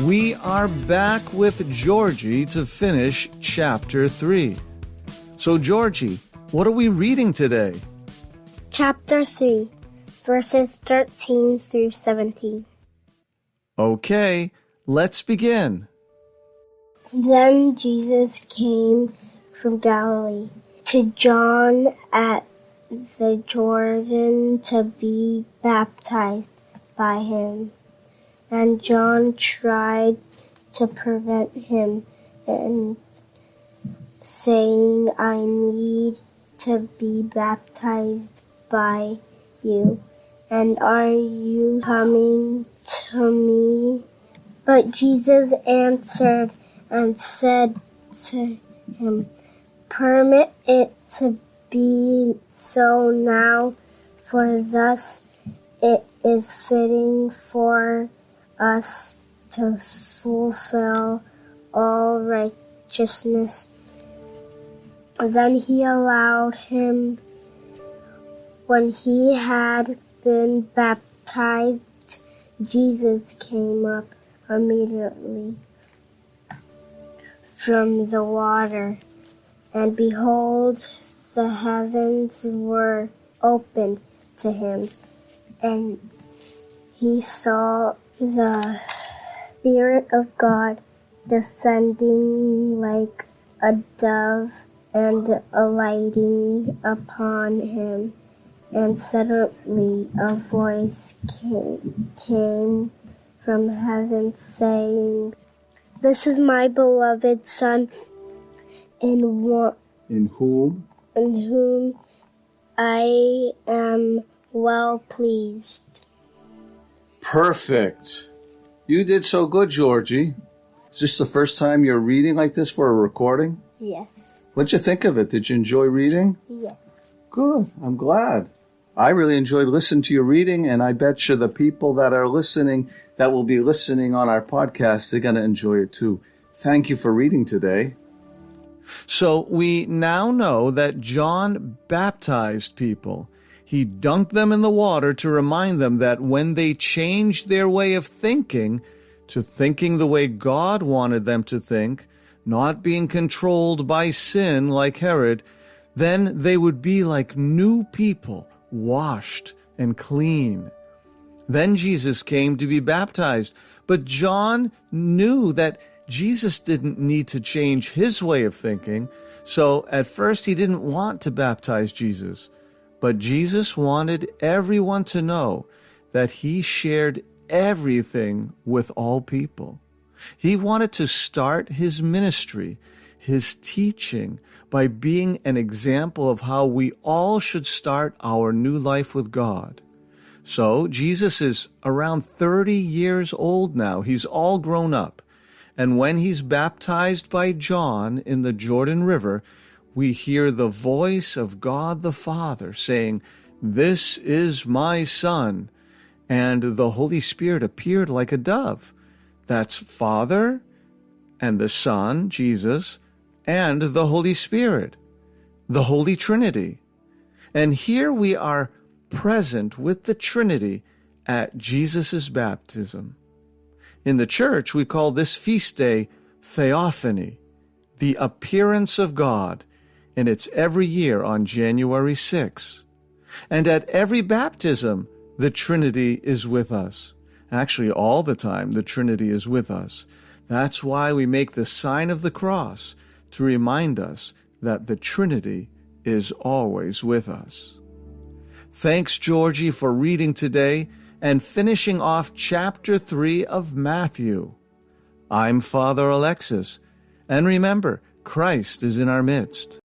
We are back with Georgie to finish Chapter 3. So, Georgie, what are we reading today? Chapter 3, verses 13 through 17. Okay, let's begin. Then Jesus came from Galilee to John at the Jordan to be baptized by him. And John tried to prevent him, and saying, I need to be baptized by you, and are you coming to me? But Jesus answered and said to him, Permit it to be so now, for thus it is fitting for us to fulfill all righteousness. Then he allowed him. When he had been baptized, Jesus came up immediately from the water, and behold, the heavens were opened to him, and he saw the Spirit of God descending like a dove and alighting upon him. And suddenly a voice came from heaven saying, This is my beloved Son, in whom I am well pleased. Perfect. You did so good, Georgie. Is this the first time you're reading like this for a recording? Yes. What'd you think of it? Did you enjoy reading? Yes. Good. I'm glad. I really enjoyed listening to your reading, and I bet you the people that are listening, that will be listening on our podcast, they're going to enjoy it too. Thank you for reading today. So we now know that John baptized people. He dunked them in the water to remind them that when they changed their way of thinking to thinking the way God wanted them to think, not being controlled by sin like Herod, then they would be like new people, washed and clean. Then Jesus came to be baptized, but John knew that Jesus didn't need to change his way of thinking, so at first he didn't want to baptize Jesus. But Jesus wanted everyone to know that he shared everything with all people. He wanted to start his ministry, his teaching, by being an example of how we all should start our new life with God. So Jesus is around 30 years old now. He's all grown up. And when he's baptized by John in the Jordan River, we hear the voice of God the Father saying, This is my Son. And the Holy Spirit appeared like a dove. That's Father and the Son, Jesus, and the Holy Spirit, the Holy Trinity. And here we are present with the Trinity at Jesus' baptism. In the church, we call this feast day Theophany, the appearance of God, and it's every year on January 6th. And at every baptism, the Trinity is with us. Actually, all the time, the Trinity is with us. That's why we make the sign of the cross, to remind us that the Trinity is always with us. Thanks, Georgie, for reading today and finishing off Chapter 3 of Matthew. I'm Father Alexis, and remember, Christ is in our midst.